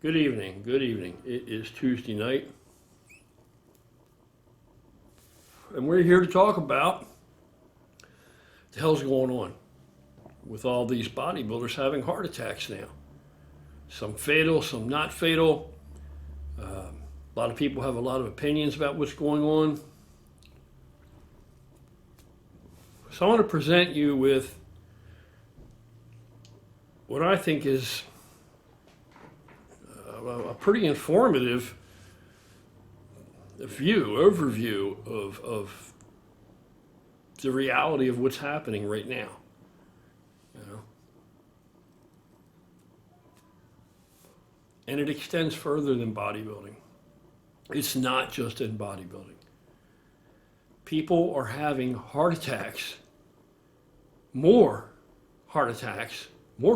Good evening, good evening. It is Tuesday night, and we're here to talk about what the hell's going on with all these bodybuilders having heart attacks now. Some fatal, some not fatal. A lot of people have a lot of opinions about what's going on. So I want to present you with what I think is a pretty informative overview of the reality of what's happening right now. You know? And it extends further than bodybuilding. It's not just in bodybuilding. People are having heart attacks, more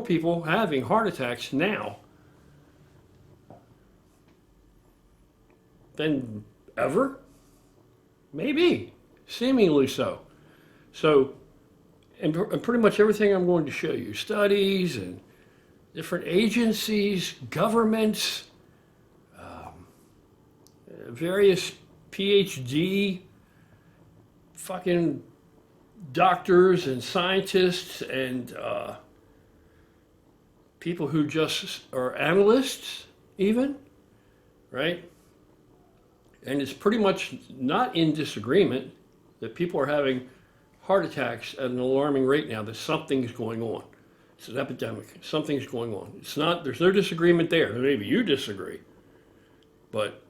people having heart attacks now than ever? Maybe, seemingly so. So, and pretty much everything I'm going to show you, studies and different agencies, governments, various PhD fucking doctors and scientists and people who just are analysts even, right? And it's pretty much not in disagreement that people are having heart attacks at an alarming rate now, that something's going on. It's an epidemic. Something's going on. It's not, there's no disagreement there. Maybe you disagree, but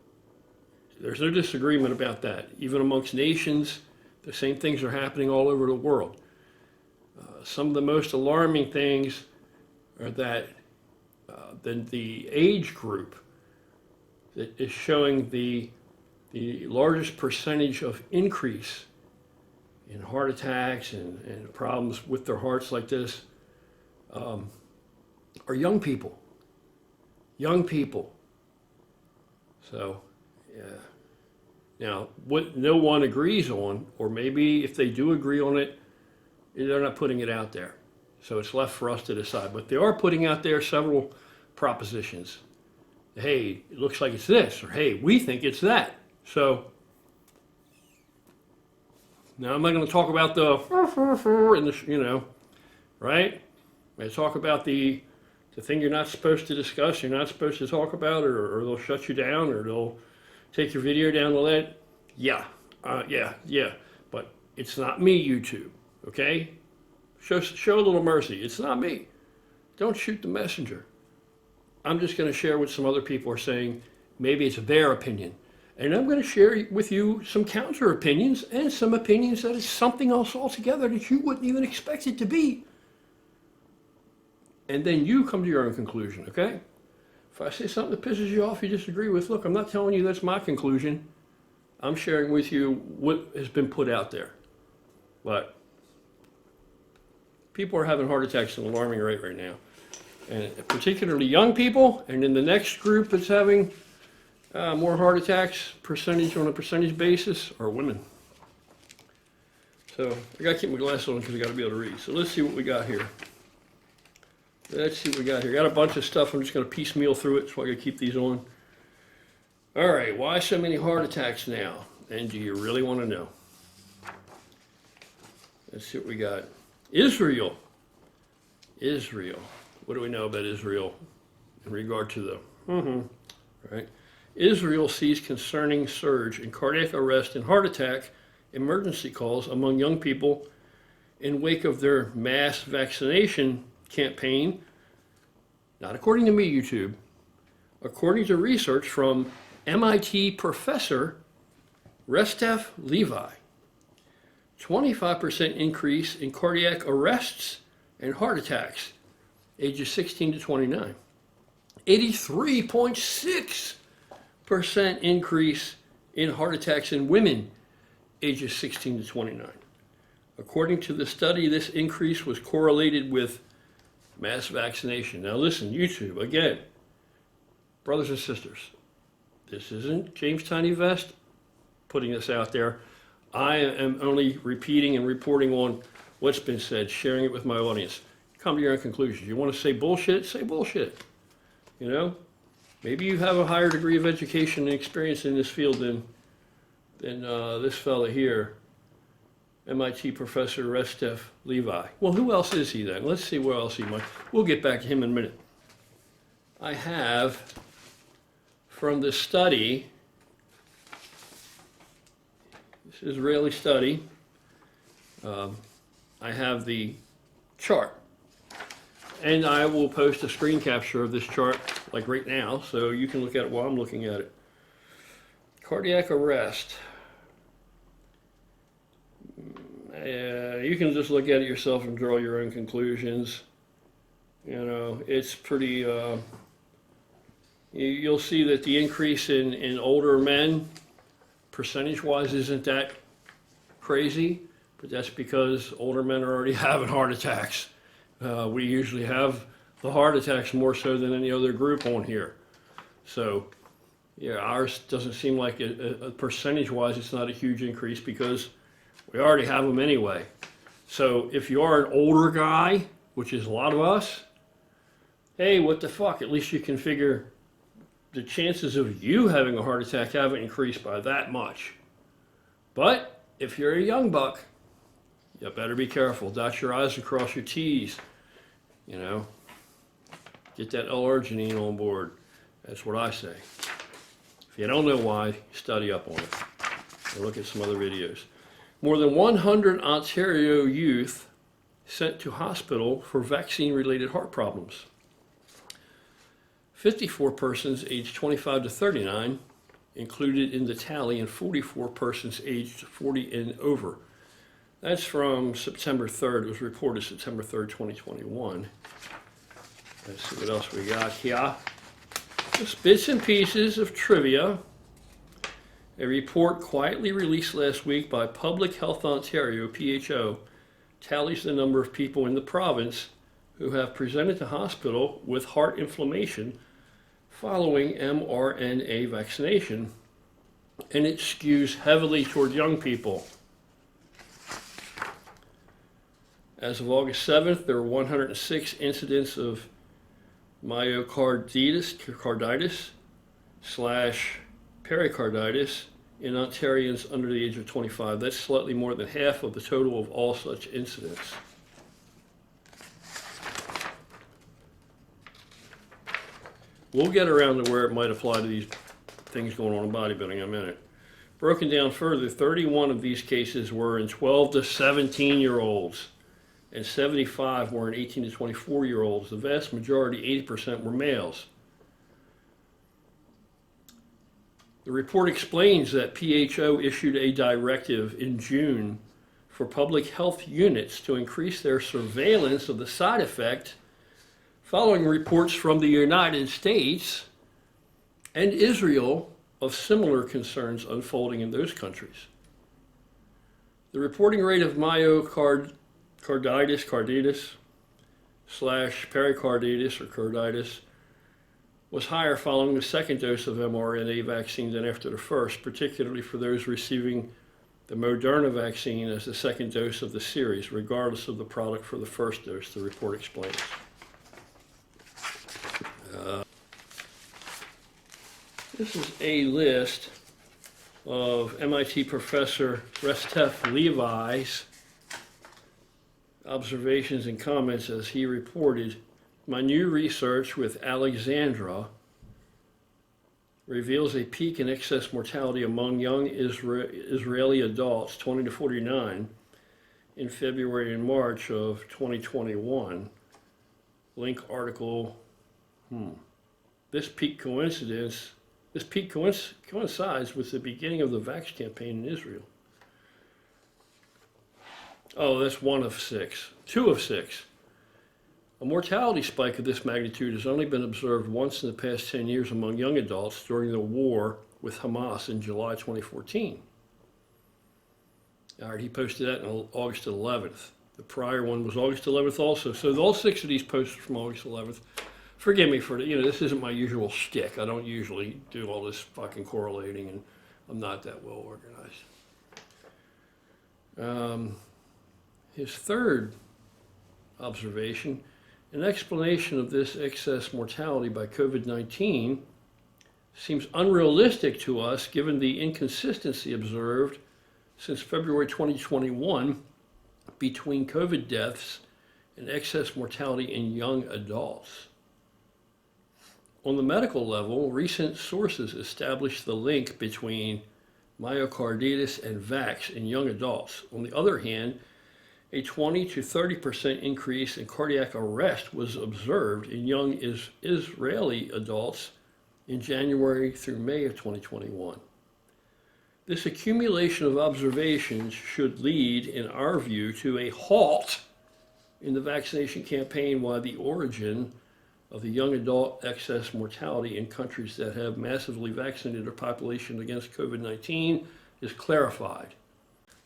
there's no disagreement about that. Even amongst nations, the same things are happening all over the world. Some of the most alarming things are that the age group that is showing the largest percentage of increase in heart attacks and problems with their hearts like this are young people. Young people. So, yeah. Now, what no one agrees on, or maybe if they do agree on it, they're not putting it out there. So it's left for us to decide. But they are putting out there several propositions. Hey, it looks like it's this, or hey, we think it's that. So now I'm not going to talk about the and the, right? I'm going to talk about the thing you're not supposed to discuss, you're not supposed to talk about, or they'll shut you down, or they'll take your video down the lead. Yeah. But it's not me, YouTube. Okay? Show a little mercy. It's not me. Don't shoot the messenger. I'm just going to share what some other people are saying. Maybe it's their opinion. And I'm going to share with you some counter opinions and some opinions that is something else altogether that you wouldn't even expect it to be. And then you come to your own conclusion, okay? If I say something that pisses you off, you disagree with, look, I'm not telling you that's my conclusion. I'm sharing with you what has been put out there. But people are having heart attacks at an alarming rate right now. And particularly young people, and then the next group that's having more heart attacks on a percentage basis are women. So I got to keep my glasses on because I got to be able to read. So let's see what we got here. Got a bunch of stuff. I'm just going to piecemeal through it, so I got to keep these on. All right, why so many heart attacks now? And do you really want to know? Let's see what we got. Israel. What do we know about Israel in regard to the... Right. Israel sees concerning surge in cardiac arrest and heart attack emergency calls among young people in wake of their mass vaccination campaign, not according to me, YouTube, according to research from MIT professor Restef Levi. 25% increase in cardiac arrests and heart attacks, ages 16 to 29. 83.6% increase in heart attacks in women, ages 16 to 29. According to the study, this increase was correlated with mass vaccination. Now listen, YouTube, again, brothers and sisters, this isn't James Tiny Vest putting this out there. I am only repeating and reporting on what's been said, sharing it with my audience. Come to your own conclusions. You want to say bullshit? Say bullshit. You know? Maybe you have a higher degree of education and experience in this field than this fella here, MIT professor Restef Levi. Well, who else is he then? Let's see where else he might. We'll get back to him in a minute. I have from the study, this Israeli study, I have the chart. And I will post a screen capture of this chart like right now, so you can look at it while I'm looking at it. Cardiac arrest. You can just look at it yourself and draw your own conclusions. You know, it's pretty, you'll see that the increase in older men, percentage-wise, isn't that crazy, but that's because older men are already having heart attacks. We usually have the heart attacks more so than any other group on here. So, yeah, ours doesn't seem like, a percentage-wise, it's not a huge increase because we already have them anyway. So if you are an older guy, which is a lot of us, hey, what the fuck? At least you can figure the chances of you having a heart attack haven't increased by that much. But if you're a young buck, you better be careful. Dot your I's and cross your T's. You know, get that L-arginine on board. That's what I say. If you don't know why, study up on it. Or look at some other videos. More than 100 Ontario youth sent to hospital for vaccine-related heart problems. 54 persons aged 25 to 39 included in the tally, and 44 persons aged 40 and over. That's from September 3rd. It was reported September 3rd, 2021. Let's see what else we got here. Just bits and pieces of trivia. A report quietly released last week by Public Health Ontario, PHO, tallies the number of people in the province who have presented to hospital with heart inflammation following mRNA vaccination, and it skews heavily toward young people. As of August 7th, there were 106 incidents of myocarditis / pericarditis in Ontarians under the age of 25. That's slightly more than half of the total of all such incidents. We'll get around to where it might apply to these things going on in bodybuilding in a minute. Broken down further, 31 of these cases were in 12 to 17-year-olds, and 75 were in 18 to 24-year-olds. The vast majority, 80%, were males. The report explains that PHO issued a directive in June for public health units to increase their surveillance of the side effect following reports from the United States and Israel of similar concerns unfolding in those countries. The reporting rate of myocarditis / pericarditis or carditis was higher following the second dose of mRNA vaccine than after the first, particularly for those receiving the Moderna vaccine as the second dose of the series, regardless of the product for the first dose, the report explains. This is a list of MIT professor Restef Levi's observations and comments as he reported, "My new research with Alexandra reveals a peak in excess mortality among young Israeli adults 20 to 49 in February and March of 2021. Link article. This peak coincides with the beginning of the vax campaign in Israel. Oh, that's 1 of 6. 2 of 6. A mortality spike of this magnitude has only been observed once in the past 10 years among young adults during the war with Hamas in July 2014. All right, he posted that on August 11th. The prior one was August 11th also. So all 6 of these posts are from August 11th. Forgive me for the, this isn't my usual shtick. I don't usually do all this fucking correlating, and I'm not that well organized. His third observation, an explanation of this excess mortality by COVID-19 seems unrealistic to us given the inconsistency observed since February 2021 between COVID deaths and excess mortality in young adults. On the medical level, recent sources established the link between myocarditis and vax in young adults. On the other hand, a 20 to 30% increase in cardiac arrest was observed in young Israeli adults in January through May of 2021. This accumulation of observations should lead, in our view, to a halt in the vaccination campaign while the origin of the young adult excess mortality in countries that have massively vaccinated their population against COVID-19 is clarified.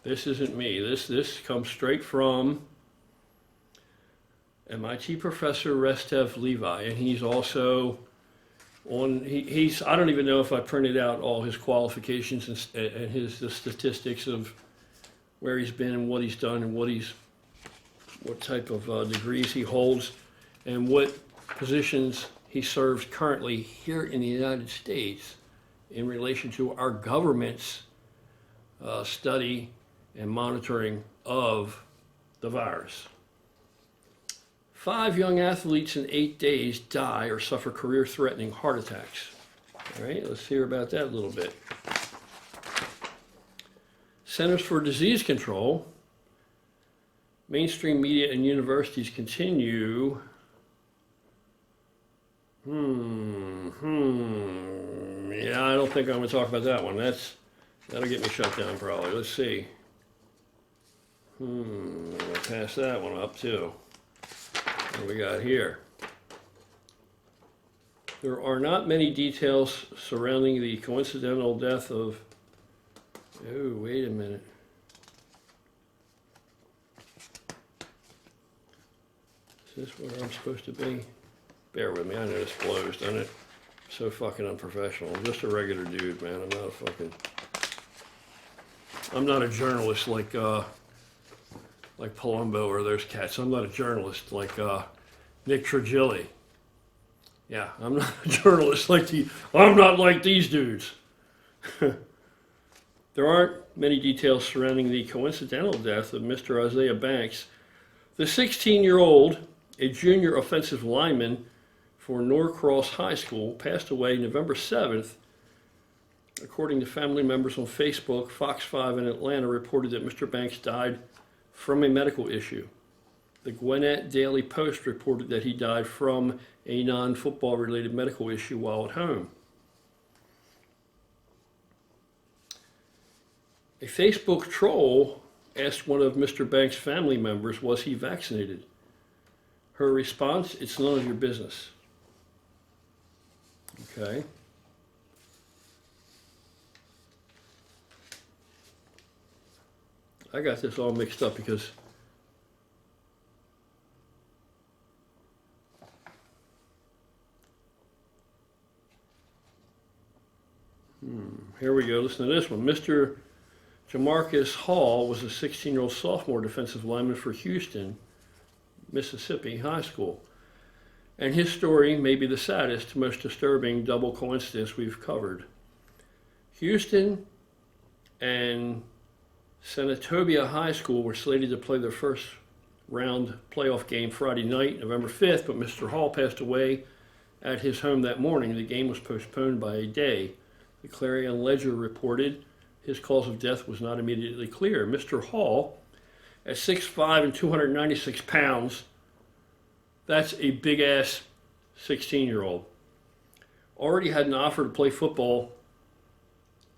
This isn't me. This comes straight from MIT professor Restev Levi, and he's also he's I don't even know if I printed out all his qualifications and the statistics of where he's been and what he's done and what type of degrees he holds and what positions he serves currently here in the United States in relation to our government's study and monitoring of the virus. 5 young athletes in 8 days die or suffer career-threatening heart attacks. All right, let's hear about that a little bit. Centers for Disease Control, mainstream media and universities continue. Yeah, I don't think I'm going to talk about that one. That'll get me shut down probably. Let's see. I'm going to pass that one up too. What do we got here? There are not many details surrounding the coincidental death of... Oh, wait a minute. Is this where I'm supposed to be? Bear with me, I know this blows, doesn't it? So fucking unprofessional. I'm just a regular dude, man. I'm not a journalist like Palumbo or those cats. I'm not a journalist like Nick Trigilli. Yeah, I'm not a journalist I'm not like these dudes. There aren't many details surrounding the coincidental death of Mr. Isaiah Banks, the 16-year-old, a junior offensive lineman for Norcross High School, passed away November 7th. According to family members on Facebook, Fox 5 in Atlanta reported that Mr. Banks died from a medical issue. The Gwinnett Daily Post reported that he died from a non-football related medical issue while at home. A Facebook troll asked one of Mr. Banks' family members, was he vaccinated? Her response, it's none of your business. Okay. I got this all mixed up because here we go. Listen to this one. Mr. Jamarcus Hall was a 16-year-old sophomore defensive lineman for Houston, Mississippi High School. And his story may be the saddest, most disturbing double coincidence we've covered. Houston and Senatobia High School were slated to play their first round playoff game Friday night, November 5th, but Mr. Hall passed away at his home that morning. The game was postponed by a day. The Clarion Ledger reported his cause of death was not immediately clear. Mr. Hall, at 6'5" and 296 pounds, that's a big-ass 16-year-old, already had an offer to play football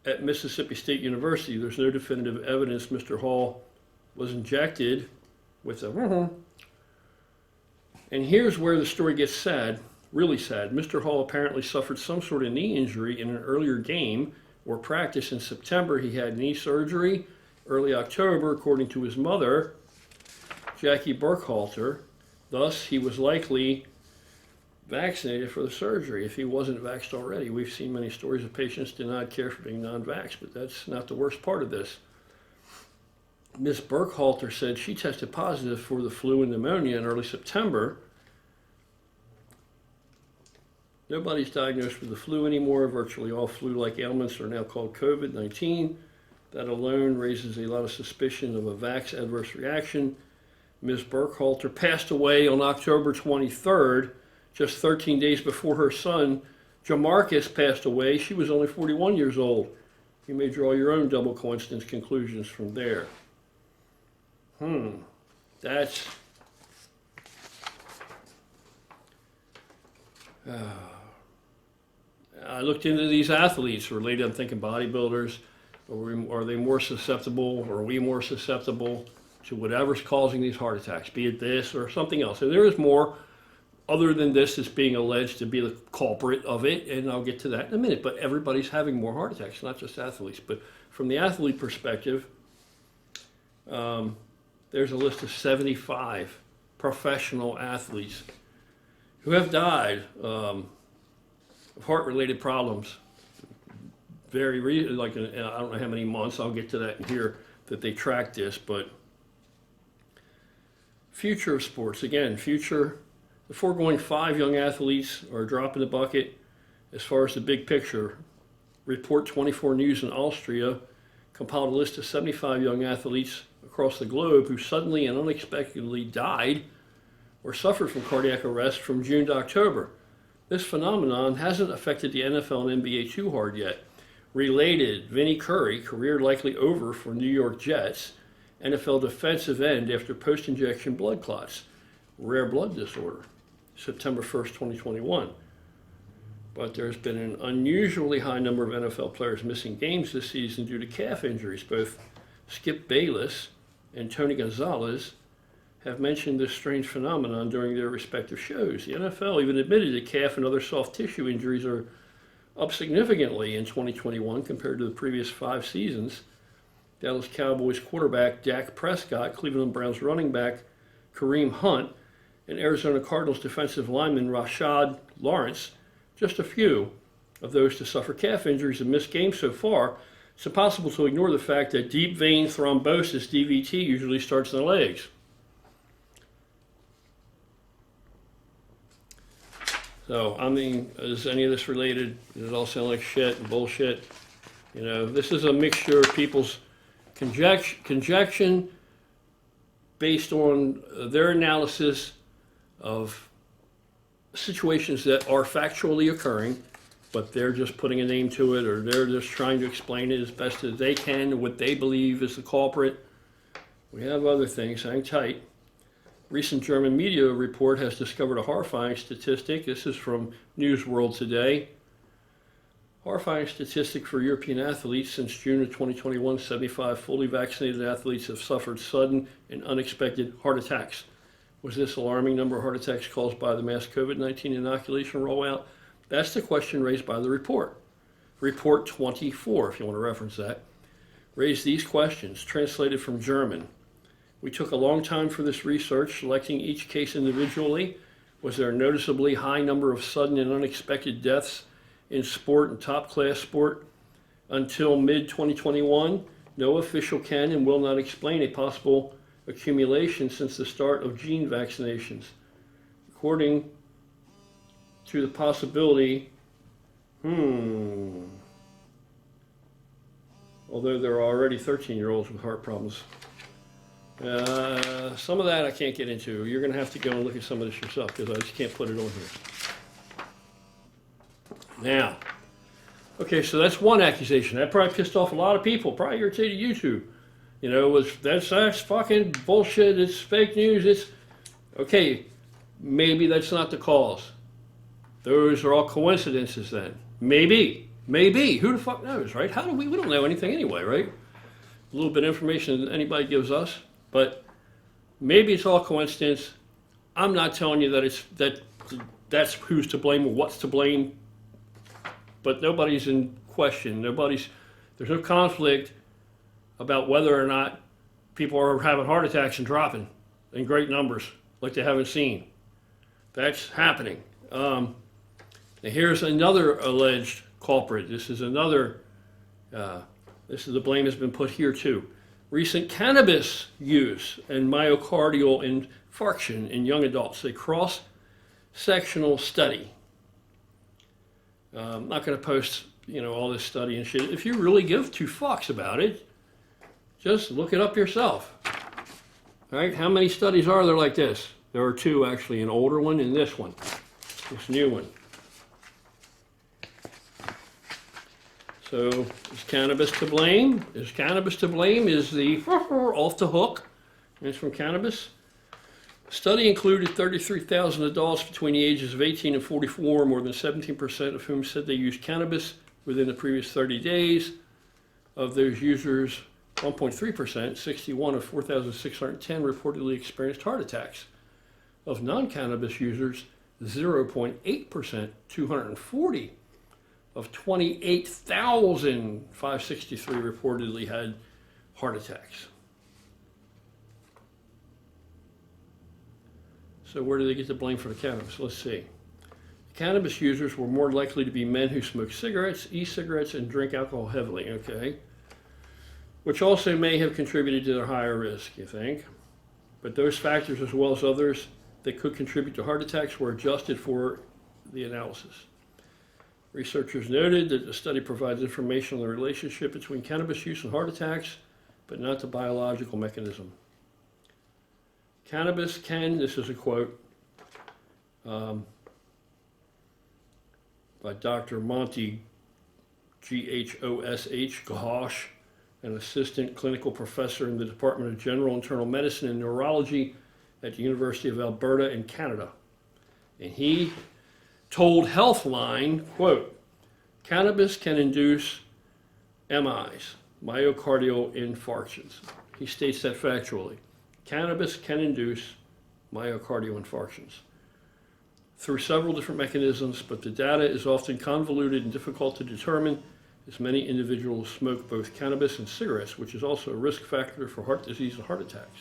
at Mississippi State University. There's no definitive evidence Mr. Hall was injected with a... And here's where the story gets sad, really sad. Mr. Hall apparently suffered some sort of knee injury in an earlier game or practice in September. He had knee surgery early October, according to his mother, Jackie Burkhalter. Thus, he was likely vaccinated for the surgery if he wasn't vaxxed already. We've seen many stories of patients denied care for being non-vaxxed, but that's not the worst part of this. Ms. Burkhalter said she tested positive for the flu and pneumonia in early September. Nobody's diagnosed with the flu anymore. Virtually all flu-like ailments are now called COVID-19. That alone raises a lot of suspicion of a vax adverse reaction. Ms. Burkhalter passed away on October 23rd, just 13 days before her son, Jamarcus, passed away. She was only 41 years old. You may draw your own double coincidence conclusions from there. That's... I looked into these athletes related, I'm thinking bodybuilders. Are they more susceptible, or are we more susceptible to whatever's causing these heart attacks, be it this or something else? And there is more other than this is being alleged to be the culprit of it, and I'll get to that in a minute. But everybody's having more heart attacks, not just athletes. But from the athlete perspective, there's a list of 75 professional athletes who have died of heart-related problems. I don't know how many months, I'll get to that in here, that they tracked this, but future of sports. Again, the foregoing 5 young athletes are a drop in the bucket as far as the big picture. Report 24 News in Austria compiled a list of 75 young athletes across the globe who suddenly and unexpectedly died or suffered from cardiac arrest from June to October. This phenomenon hasn't affected the NFL and NBA too hard yet. Related, Vinnie Curry, career likely over for New York Jets, NFL defensive end after post-injection blood clots, rare blood disorder, September 1st, 2021. But there's been an unusually high number of NFL players missing games this season due to calf injuries. Both Skip Bayless and Tony Gonzalez have mentioned this strange phenomenon during their respective shows. The NFL even admitted that calf and other soft tissue injuries are up significantly in 2021 compared to the previous 5 seasons. Dallas Cowboys quarterback Dak Prescott, Cleveland Browns running back Kareem Hunt, and Arizona Cardinals defensive lineman Rashad Lawrence, just a few of those to suffer calf injuries and miss games so far. It's impossible to ignore the fact that deep vein thrombosis, DVT, usually starts in the legs. So, I mean, is any of this related? Does it all sound like shit and bullshit? You know, this is a mixture of people's conjecture based on their analysis of situations that are factually occurring, but they're just putting a name to it, or they're just trying to explain it as best as they can, what they believe is the culprit. We have other things. Hang tight. Recent German media report has discovered a horrifying statistic. This is from Newsworld today. Horrifying statistic for European athletes. Since June of 2021, 75 fully vaccinated athletes have suffered sudden and unexpected heart attacks. Was this alarming number of heart attacks caused by the mass COVID-19 inoculation rollout? That's the question raised by the report. Report 24, if you want to reference that, raised these questions, translated from German. We took a long time for this research, selecting each case individually. Was there a noticeably high number of sudden and unexpected deaths in sport and top-class sport? Until mid-2021, no official can and will not explain a possible accumulation since the start of gene vaccinations. According to the possibility, although there are already 13-year-olds with heart problems. Some of that I can't get into. You're going to have to go and look at some of this yourself because I just can't put it on here. Now, okay, so that's one accusation. That probably pissed off a lot of people, probably irritated YouTube. You know, that's fucking bullshit, it's fake news, it's... Okay, maybe that's not the cause. Those are all coincidences then. Maybe. Who the fuck knows, right? We don't know anything anyway, right? A little bit of information that anybody gives us. But maybe it's all coincidence. I'm not telling you that that's who's to blame or what's to blame. But nobody's in question. There's no conflict about whether or not people are having heart attacks and dropping in great numbers like they haven't seen. That's happening. Now here's another alleged culprit. This is the blame has been put here too. Recent cannabis use and myocardial infarction in young adults. A cross-sectional study I'm not going to post, all this study and shit. If you really give two fucks about it, just look it up yourself. All right, how many studies are there like this? There are two, actually, an older one and this one, this new one. So, is cannabis to blame? Is cannabis to blame? Is the off the hook? And it's from Cannabis. The study included 33,000 adults between the ages of 18 and 44, more than 17% of whom said they used cannabis within the previous 30 days. Of those users, 1.3%, 61 of 4,610 reportedly experienced heart attacks. Of non-cannabis users, 0.8%, 240 of 28,563 reportedly had heart attacks. So where do they get the blame for the cannabis? Let's see. Cannabis users were more likely to be men who smoke cigarettes, e-cigarettes, and drink alcohol heavily, okay? Which also may have contributed to their higher risk, you think? But those factors, as well as others that could contribute to heart attacks, were adjusted for the analysis. Researchers noted that the study provides information on the relationship between cannabis use and heart attacks, but not the biological mechanism. Cannabis can, this is a quote by Dr. Monty, Ghosh, an assistant clinical professor in the Department of General Internal Medicine and Neurology at the University of Alberta in Canada. And he told Healthline, quote, cannabis can induce MIs, myocardial infarctions. He states that factually. Cannabis can induce myocardial infarctions through several different mechanisms, but the data is often convoluted and difficult to determine, as many individuals smoke both cannabis and cigarettes, which is also a risk factor for heart disease and heart attacks.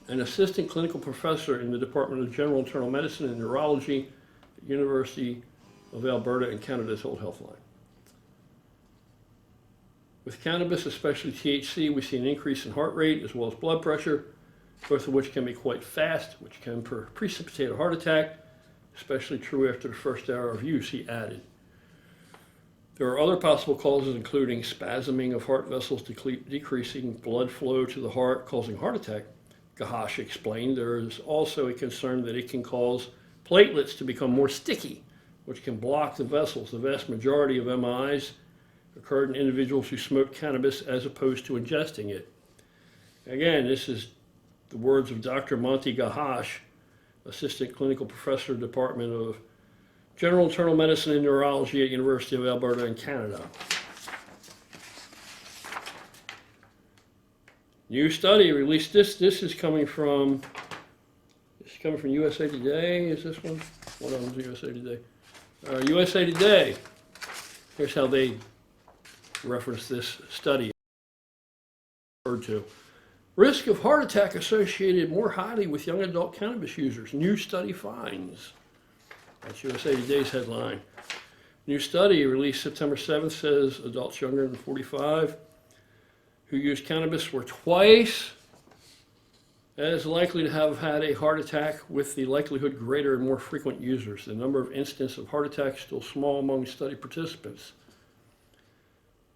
An assistant clinical professor in the Department of General Internal Medicine and Neurology at the University of Alberta in Canada told Healthline. With cannabis, especially THC, we see an increase in heart rate as well as blood pressure, both of which can be quite fast, which can precipitate a heart attack, especially true after the first hour of use, he added. There are other possible causes, including spasming of heart vessels, decreasing blood flow to the heart, causing heart attack. Ghosh explained there is also a concern that it can cause platelets to become more sticky, which can block the vessels. The vast majority of MIs occurred in individuals who smoked cannabis as opposed to ingesting it. Again, this is the words of Dr. Monty Ghosh, assistant clinical professor, Department of General Internal Medicine and Neurology at University of Alberta in Canada. New study released. This is coming from USA Today. Is this one? One of them is USA Today. USA Today. Here's how they reference this study. Referred to. Risk of heart attack associated more highly with young adult cannabis users. New study finds. That's USA Today's headline. New study released September 7th says adults younger than 45 who used cannabis were twice as likely to have had a heart attack, with the likelihood greater in more frequent users. The number of instances of heart attacks still small among study participants.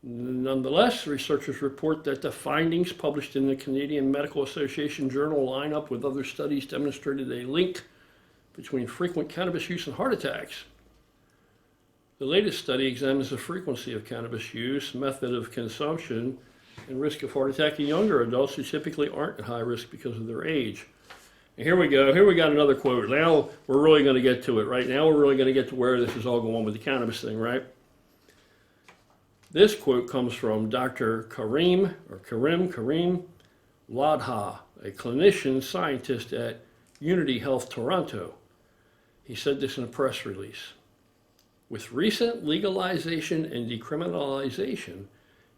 Nonetheless, researchers report that the findings published in the Canadian Medical Association journal line up with other studies demonstrated a link between frequent cannabis use and heart attacks. The latest study examines the frequency of cannabis use, method of consumption, and risk of heart attack in younger adults who typically aren't at high risk because of their age. And here we go. Here we got another quote. Now we're really going to get to it. Right now we're really going to get to where this is all going with the cannabis thing, right? This quote comes from Dr. Karim Ladha, a clinician scientist at Unity Health Toronto. He said this in a press release. With recent legalization and decriminalization,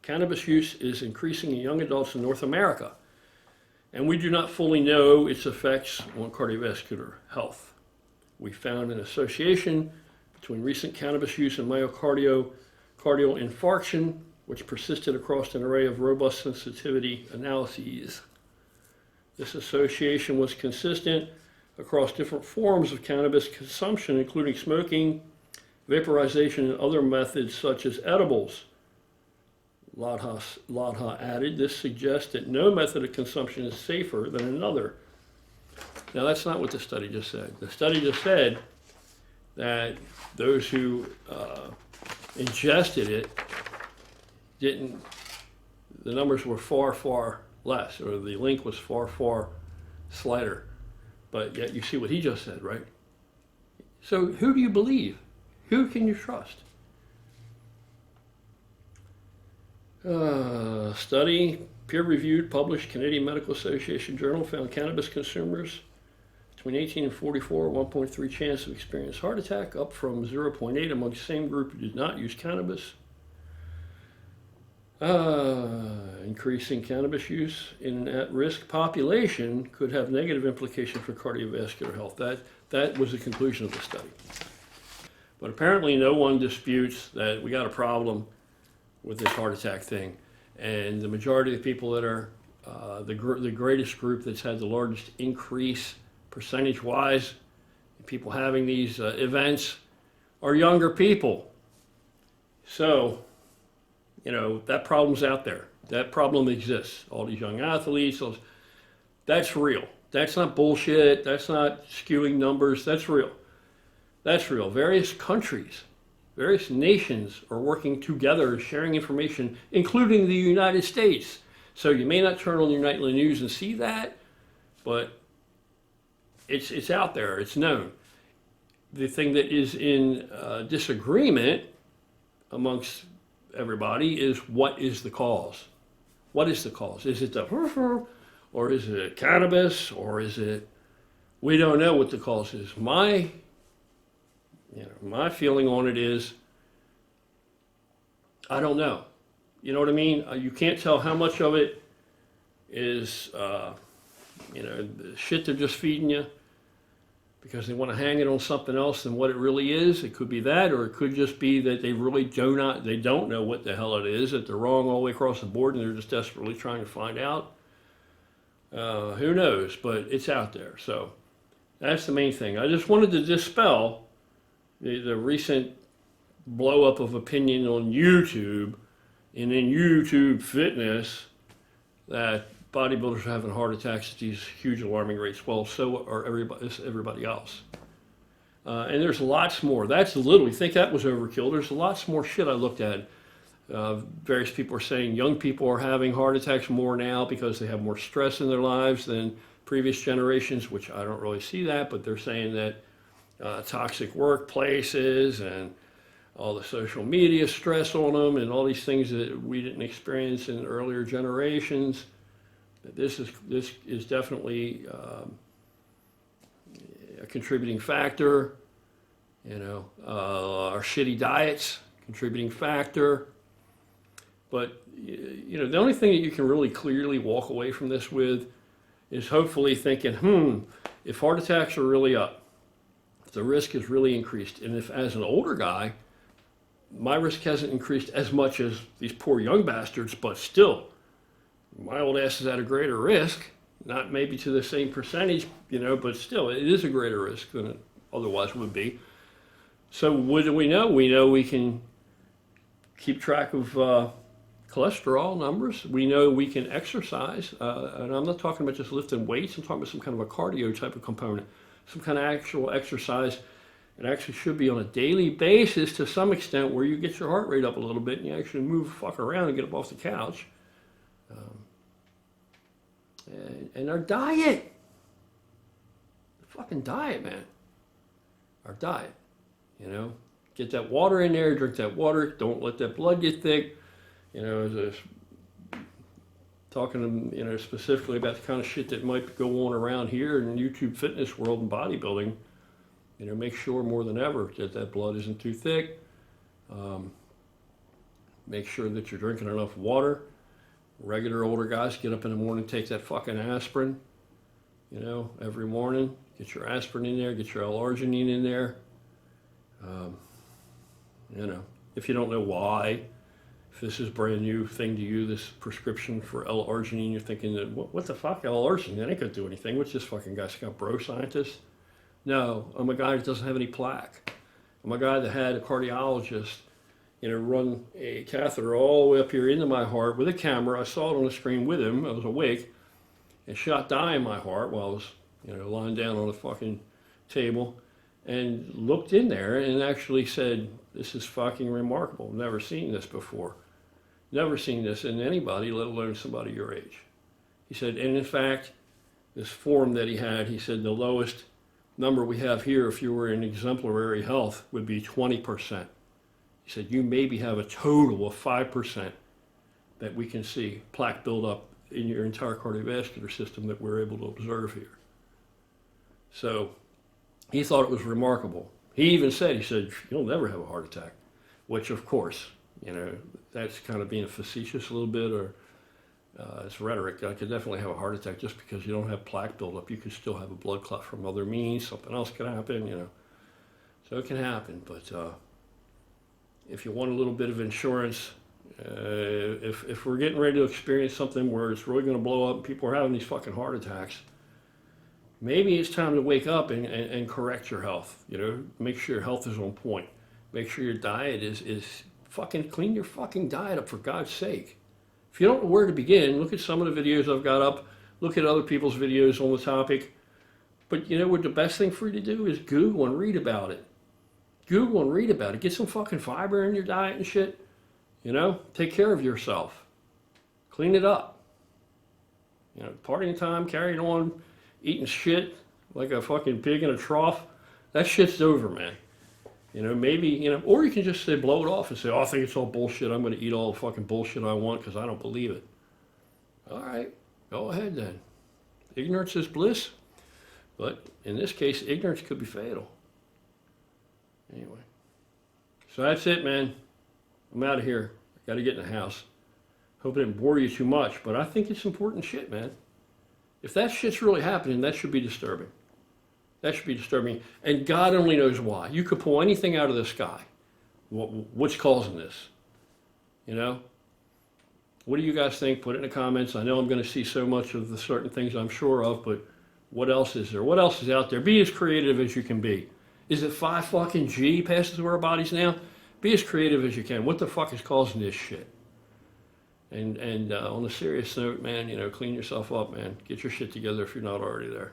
cannabis use is increasing in young adults in North America, and we do not fully know its effects on cardiovascular health. We found an association between recent cannabis use and myocardial infarction, which persisted across an array of robust sensitivity analyses. This association was consistent across different forms of cannabis consumption, including smoking, vaporization and other methods such as edibles. Ladha added, this suggests that no method of consumption is safer than another. Now that's not what the study just said. The study just said that those who ingested it didn't, the numbers were far, far less, or the link was far, far slighter. But yet you see what he just said, right? So who do you believe? Who can you trust? Study, peer-reviewed, published, Canadian Medical Association journal found cannabis consumers between 18 and 44, 1.3 chance of experiencing heart attack, up from 0.8 among the same group who did not use cannabis. Increasing cannabis use in an at-risk population could have negative implications for cardiovascular health. That was the conclusion of the study. But apparently no one disputes that we got a problem with this heart attack thing. And the majority of the people that are the greatest group that's had the largest increase percentage-wise, people having these events, are younger people. So, you know, that problem's out there. That problem exists. All these young athletes, that's real. That's not bullshit. That's not skewing numbers. That's real. That's real. Various countries, various nations are working together, sharing information, including the United States. So you may not turn on your nightly news and see that, but it's out there. It's known. The thing that is in disagreement amongst everybody is what is the cause? What is the cause? Is it the or is it cannabis, or is it, we don't know what the cause is. My feeling on it is, I don't know. You know what I mean? You can't tell how much of it is, the shit they're just feeding you because they want to hang it on something else than what it really is. It could be that, or it could just be that they really don't know what the hell it is, that they're wrong all the way across the board and they're just desperately trying to find out. Who knows, but it's out there. So that's the main thing. I just wanted to dispel the recent blow up of opinion on YouTube and in YouTube fitness that bodybuilders are having heart attacks at these huge alarming rates. Well, so are everybody else. And there's lots more. That's little. You think that was overkill. There's lots more shit I looked at. Various people are saying young people are having heart attacks more now because they have more stress in their lives than previous generations, which I don't really see that, but they're saying that toxic workplaces and all the social media stress on them and all these things that we didn't experience in earlier generations. This is definitely a contributing factor. Our shitty diets, contributing factor. But the only thing that you can really clearly walk away from this with is hopefully thinking, if heart attacks are really up, if the risk is really increased, and if as an older guy, my risk hasn't increased as much as these poor young bastards, but still, my old ass is at a greater risk, not maybe to the same percentage, but still, it is a greater risk than it otherwise would be. So what do we know? We know we can keep track of cholesterol numbers. We know we can exercise, and I'm not talking about just lifting weights. I'm talking about some kind of a cardio type of component, some kind of actual exercise. It actually should be on a daily basis to some extent where you get your heart rate up a little bit and you actually move the fuck around and get up off the couch. And our diet, the fucking diet, man. Our diet, get that water in there, drink that water, don't let that blood get thick. Talking specifically about the kind of shit that might go on around here in the YouTube fitness world and bodybuilding. Make sure more than ever that blood isn't too thick. Make sure that you're drinking enough water. Regular older guys get up in the morning, take that fucking aspirin, every morning. Get your aspirin in there, get your L-arginine in there. If you don't know why, if this is a brand new thing to you, this prescription for L-arginine, you're thinking that, what the fuck, L-arginine? That ain't gonna do anything. What's this fucking guy, some kind of bro scientist? No, I'm a guy that doesn't have any plaque. I'm a guy that had a cardiologist, run a catheter all the way up here into my heart with a camera. I saw it on the screen with him. I was awake, and shot dye in my heart while I was, lying down on the fucking table, and looked in there and actually said, "This is fucking remarkable. Never seen this before. Never seen this in anybody, let alone somebody your age." He said, and in fact, this form that he had, he said the lowest number we have here, if you were in exemplary health, would be 20%. He said, you maybe have a total of 5% that we can see plaque buildup in your entire cardiovascular system that we're able to observe here. So he thought it was remarkable. He even said, you'll never have a heart attack, which of course, that's kind of being facetious a little bit, or it's rhetoric. I could definitely have a heart attack just because you don't have plaque buildup. You could still have a blood clot from other means. Something else could happen, So it can happen, but if you want a little bit of insurance, if we're getting ready to experience something where it's really going to blow up and people are having these fucking heart attacks, maybe it's time to wake up and correct your health. Make sure your health is on point. Make sure your diet is fucking, clean your fucking diet up, for God's sake. If you don't know where to begin, look at some of the videos I've got up. Look at other people's videos on the topic. But you know what the best thing for you to do is Google and read about it. Google and read about it. Get some fucking fiber in your diet and shit. Take care of yourself. Clean it up. Partying time, carrying on, eating shit like a fucking pig in a trough. That shit's over, man. Maybe, or you can just say, blow it off and say, oh, I think it's all bullshit. I'm going to eat all the fucking bullshit I want because I don't believe it. All right, go ahead then. Ignorance is bliss. But in this case, ignorance could be fatal. Anyway. So that's it, man. I'm out of here. I got to get in the house. Hope it didn't bore you too much, but I think it's important shit, man. If that shit's really happening, that should be disturbing. That should be disturbing. And God only knows why. You could pull anything out of the sky. What's causing this? What do you guys think? Put it in the comments. I know I'm going to see so much of the certain things I'm sure of, but what else is there? What else is out there? Be as creative as you can be. Is it 5 fucking G passes through our bodies now? Be as creative as you can. What the fuck is causing this shit? And on a serious note, man, clean yourself up, man. Get your shit together if you're not already there.